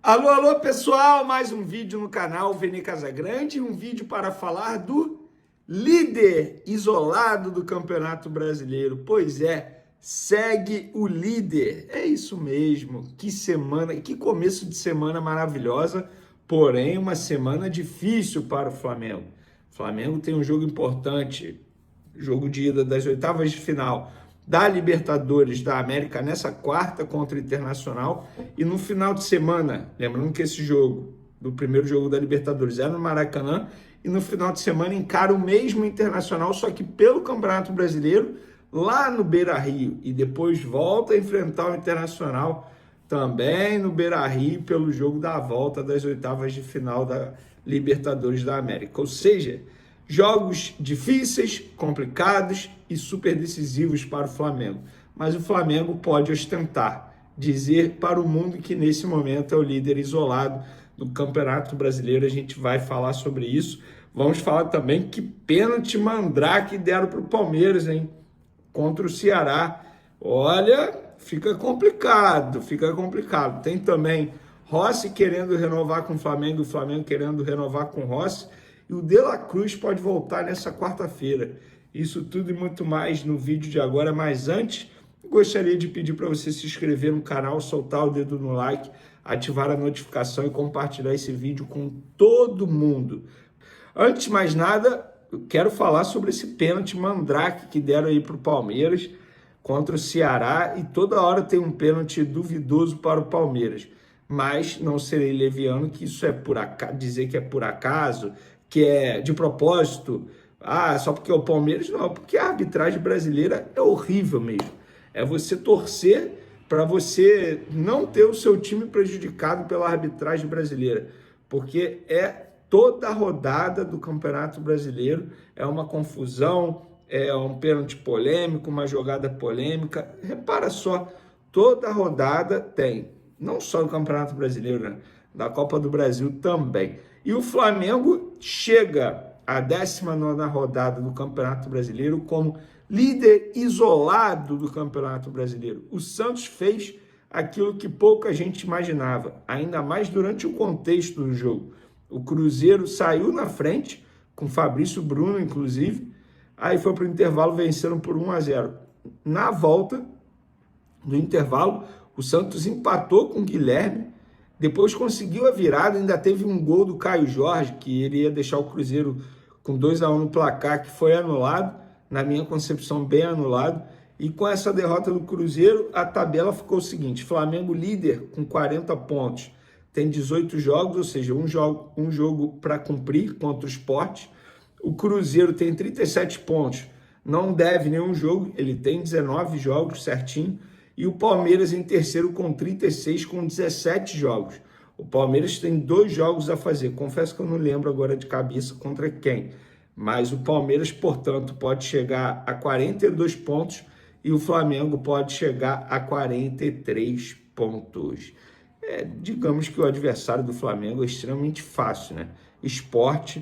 Alô, alô, pessoal! Mais um vídeo no canal Vene Casagrande, um vídeo para falar do líder isolado do Campeonato Brasileiro. Pois é, segue o líder. É isso mesmo. Que semana, que começo de semana maravilhosa, porém uma semana difícil para o Flamengo. O Flamengo tem um jogo importante, jogo de ida das oitavas de final da Libertadores da América nessa quarta contra o Internacional, e no final de semana, lembrando que esse jogo, do primeiro jogo da Libertadores, é no Maracanã, e no final de semana encara o mesmo Internacional, só que pelo Campeonato Brasileiro, lá no Beira-Rio, e depois volta a enfrentar o Internacional também no Beira-Rio pelo jogo da volta das oitavas de final da Libertadores da América. Ou seja, jogos difíceis, complicados e super decisivos para o Flamengo. Mas o Flamengo pode ostentar, dizer para o mundo que nesse momento é o líder isolado do Campeonato Brasileiro. A gente vai falar sobre isso. Vamos falar também que pênalti mandrake deram para o Palmeiras, hein? Contra o Ceará. Olha, fica complicado, fica complicado. Tem também Rossi querendo renovar com o Flamengo querendo renovar com o Rossi. E o De La Cruz pode voltar nessa quarta-feira. Isso tudo e muito mais no vídeo de agora. Mas antes, gostaria de pedir para você se inscrever no canal, soltar o dedo no like, ativar a notificação e compartilhar esse vídeo com todo mundo. Antes de mais nada, eu quero falar sobre esse pênalti mandrake que deram aí para o Palmeiras contra o Ceará. E toda hora tem um pênalti duvidoso para o Palmeiras. Mas não serei leviano que isso é por acaso, dizer que é por acaso, que é de propósito, só porque é o Palmeiras, não, porque a arbitragem brasileira é horrível mesmo. É você torcer para você não ter o seu time prejudicado pela arbitragem brasileira, porque é toda a rodada do Campeonato Brasileiro, é uma confusão, é um pênalti polêmico, uma jogada polêmica. Repara só, toda a rodada tem, não só do Campeonato Brasileiro, né? Da Copa do Brasil também. E o Flamengo chega à 19ª rodada do Campeonato Brasileiro como líder isolado do Campeonato Brasileiro. O Santos fez aquilo que pouca gente imaginava, ainda mais durante o contexto do jogo. O Cruzeiro saiu na frente, com Fabrício Bruno, inclusive, aí foi para o intervalo, venceram por 1-0. Na volta do intervalo, o Santos empatou com o Guilherme, depois conseguiu a virada, ainda teve um gol do Caio Jorge, que ele ia deixar o Cruzeiro com 2-1 no placar, que foi anulado, na minha concepção bem anulado. E com essa derrota do Cruzeiro, a tabela ficou o seguinte: Flamengo líder com 40 pontos, tem 18 jogos, ou seja, um jogo para cumprir contra o Sport. O Cruzeiro tem 37 pontos, não deve nenhum jogo, ele tem 19 jogos certinho. E o Palmeiras em terceiro com 36, com 17 jogos. O Palmeiras tem 2 jogos a fazer. Confesso que eu não lembro agora de cabeça contra quem. Mas o Palmeiras, portanto, pode chegar a 42 pontos e o Flamengo pode chegar a 43 pontos. Digamos que o adversário do Flamengo é extremamente fácil, né? Sport,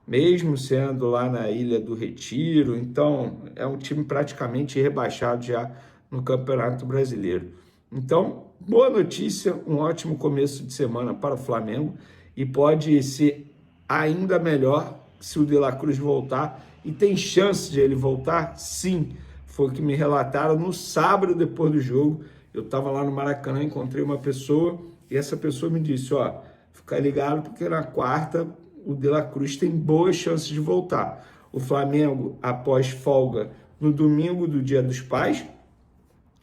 mesmo sendo lá na Ilha do Retiro, então é um time praticamente rebaixado já no Campeonato Brasileiro. Então, boa notícia, um ótimo começo de semana para o Flamengo, e pode ser ainda melhor se o De La Cruz voltar, e tem chance de ele voltar? Sim, foi o que me relataram no sábado depois do jogo. Eu estava lá no Maracanã, encontrei uma pessoa, e essa pessoa me disse, fica ligado porque na quarta o De La Cruz tem boas chances de voltar. O Flamengo, após folga no domingo do Dia dos Pais,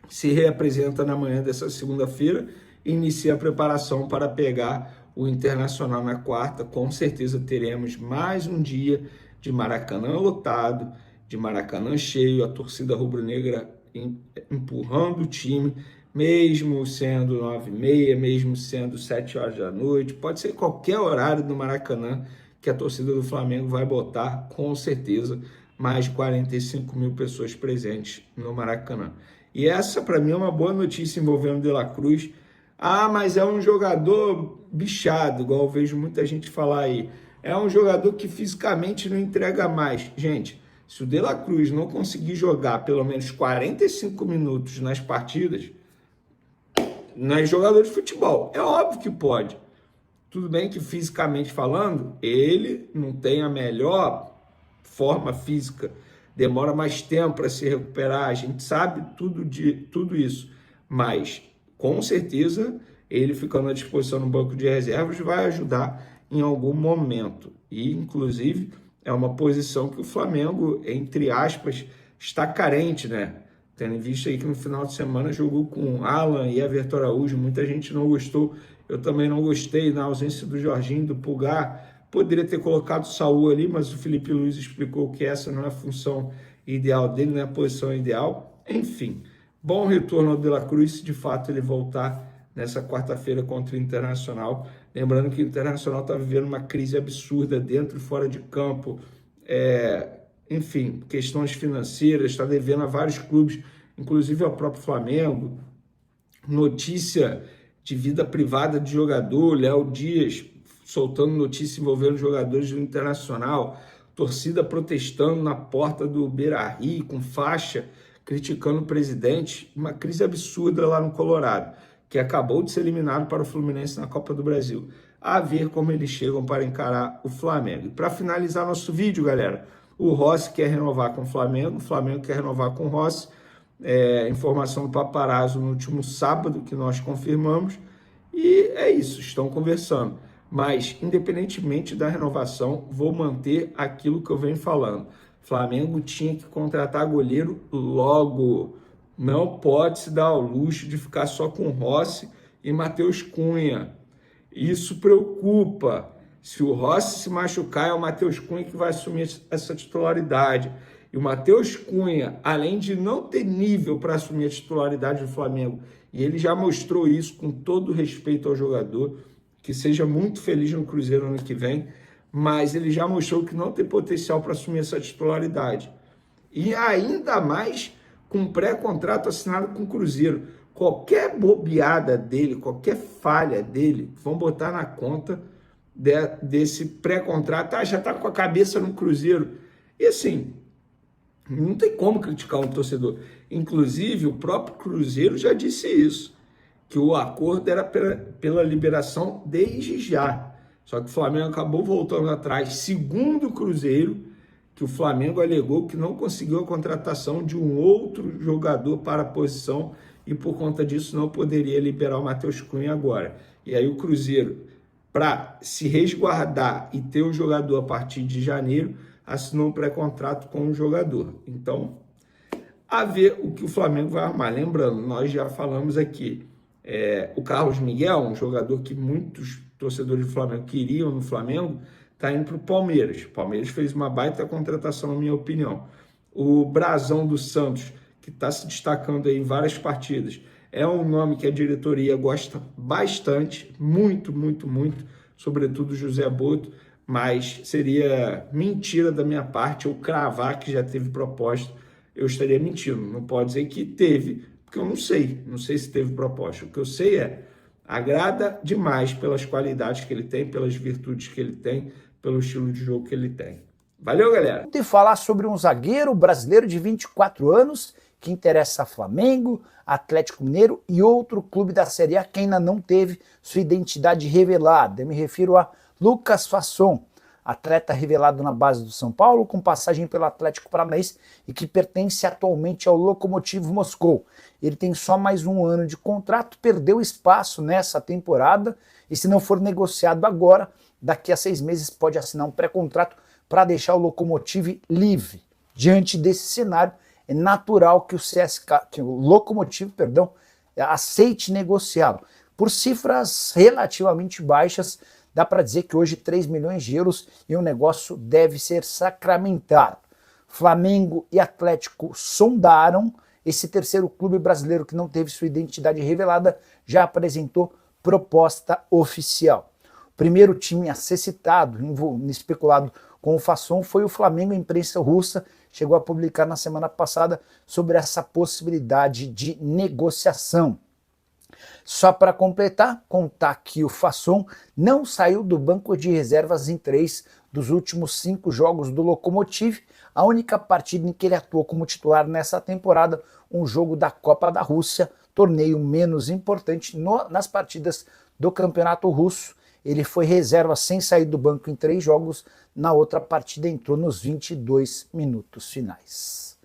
se reapresenta na manhã dessa segunda-feira e inicia a preparação para pegar o Internacional na quarta. Com certeza teremos mais um dia de Maracanã lotado, de Maracanã cheio, a torcida rubro-negra empurrando o time, mesmo sendo 9h30, mesmo sendo 7 horas da noite, pode ser qualquer horário do Maracanã que a torcida do Flamengo vai botar, com certeza, mais de 45 mil pessoas presentes no Maracanã. E essa, para mim, é uma boa notícia envolvendo o De La Cruz. Mas é um jogador bichado, igual eu vejo muita gente falar aí. É um jogador que fisicamente não entrega mais. Gente, se o De La Cruz não conseguir jogar pelo menos 45 minutos nas partidas, não é jogador de futebol. É óbvio que pode. Tudo bem que fisicamente falando, ele não tem a melhor forma física, demora mais tempo para se recuperar, a gente sabe tudo isso, mas com certeza ele ficando à disposição no banco de reservas vai ajudar em algum momento, e inclusive é uma posição que o Flamengo, entre aspas, está carente, né? Tendo visto aí que no final de semana jogou com Alan e Everton Araújo, muita gente não gostou, eu também não gostei, na ausência do Jorginho, do Pulgar, poderia ter colocado o Saúl ali, mas o Felipe Luiz explicou que essa não é a função ideal dele, não é a posição ideal. Enfim, bom retorno ao De La Cruz, se de fato ele voltar nessa quarta-feira contra o Internacional. Lembrando que o Internacional está vivendo uma crise absurda dentro e fora de campo, enfim, questões financeiras, está devendo a vários clubes, inclusive ao próprio Flamengo. Notícia de vida privada de jogador, Léo Dias soltando notícia envolvendo jogadores do Internacional, torcida protestando na porta do Beira-Rio com faixa, criticando o presidente, uma crise absurda lá no Colorado, que acabou de ser eliminado para o Fluminense na Copa do Brasil. A ver como eles chegam para encarar o Flamengo. E para finalizar nosso vídeo, galera, o Rossi quer renovar com o Flamengo quer renovar com o Rossi. Informação do Paparazzo no último sábado, que nós confirmamos, e é isso, estão conversando. Mas, independentemente da renovação, vou manter aquilo que eu venho falando. Flamengo tinha que contratar goleiro logo. Não pode se dar ao luxo de ficar só com Rossi e Matheus Cunha. Isso preocupa. Se o Rossi se machucar, é o Matheus Cunha que vai assumir essa titularidade. E o Matheus Cunha, além de não ter nível para assumir a titularidade do Flamengo, e ele já mostrou isso com todo respeito ao jogador, que seja muito feliz no Cruzeiro ano que vem, mas ele já mostrou que não tem potencial para assumir essa titularidade. E ainda mais com pré-contrato assinado com o Cruzeiro. Qualquer bobeada dele, qualquer falha dele, vão botar na conta desse pré-contrato. Já está com a cabeça no Cruzeiro. E assim, não tem como criticar um torcedor. Inclusive, o próprio Cruzeiro já disse isso, que o acordo era pela liberação desde já. Só que o Flamengo acabou voltando atrás, segundo o Cruzeiro, que o Flamengo alegou que não conseguiu a contratação de um outro jogador para a posição e por conta disso não poderia liberar o Matheus Cunha agora. E aí o Cruzeiro, para se resguardar e ter o jogador a partir de janeiro, assinou um pré-contrato com o jogador. Então, a ver o que o Flamengo vai arrumar. Lembrando, nós já falamos aqui, o Carlos Miguel, um jogador que muitos torcedores do Flamengo queriam no Flamengo, está indo para o Palmeiras. O Palmeiras fez uma baita contratação, na minha opinião. O Brazão do Santos, que está se destacando aí em várias partidas, é um nome que a diretoria gosta bastante, muito, sobretudo o José Boto, mas seria mentira da minha parte eu cravar que já teve proposta, eu estaria mentindo. Não pode dizer que teve, porque eu não sei se teve proposta. O que eu sei agrada demais pelas qualidades que ele tem, pelas virtudes que ele tem, pelo estilo de jogo que ele tem. Valeu, galera! E falar sobre um zagueiro brasileiro de 24 anos que interessa a Flamengo, Atlético Mineiro e outro clube da Série A que ainda não teve sua identidade revelada. Eu me refiro a Lucas Fasson, atleta revelado na base do São Paulo, com passagem pelo Atlético Paranaense e que pertence atualmente ao Lokomotiv Moscou. Ele tem só mais um ano de contrato, perdeu espaço nessa temporada e se não for negociado agora, daqui a 6 meses pode assinar um pré-contrato para deixar o Lokomotiv livre. Diante desse cenário, é natural que o Lokomotiv, aceite negociá-lo. Por cifras relativamente baixas, dá para dizer que hoje 3 milhões de euros e o negócio deve ser sacramentado. Flamengo e Atlético sondaram, esse terceiro clube brasileiro que não teve sua identidade revelada já apresentou proposta oficial. O primeiro time a ser citado, especulado com o Fasson, foi o Flamengo. A imprensa russa chegou a publicar na semana passada sobre essa possibilidade de negociação. Só para completar, contar que o Fasson não saiu do banco de reservas em 3 dos últimos 5 jogos do Lokomotiv. A única partida em que ele atuou como titular nessa temporada, um jogo da Copa da Rússia, torneio menos importante nas partidas do Campeonato Russo. ele foi reserva sem sair do banco em 3 jogos, na outra partida entrou nos 22 minutos finais.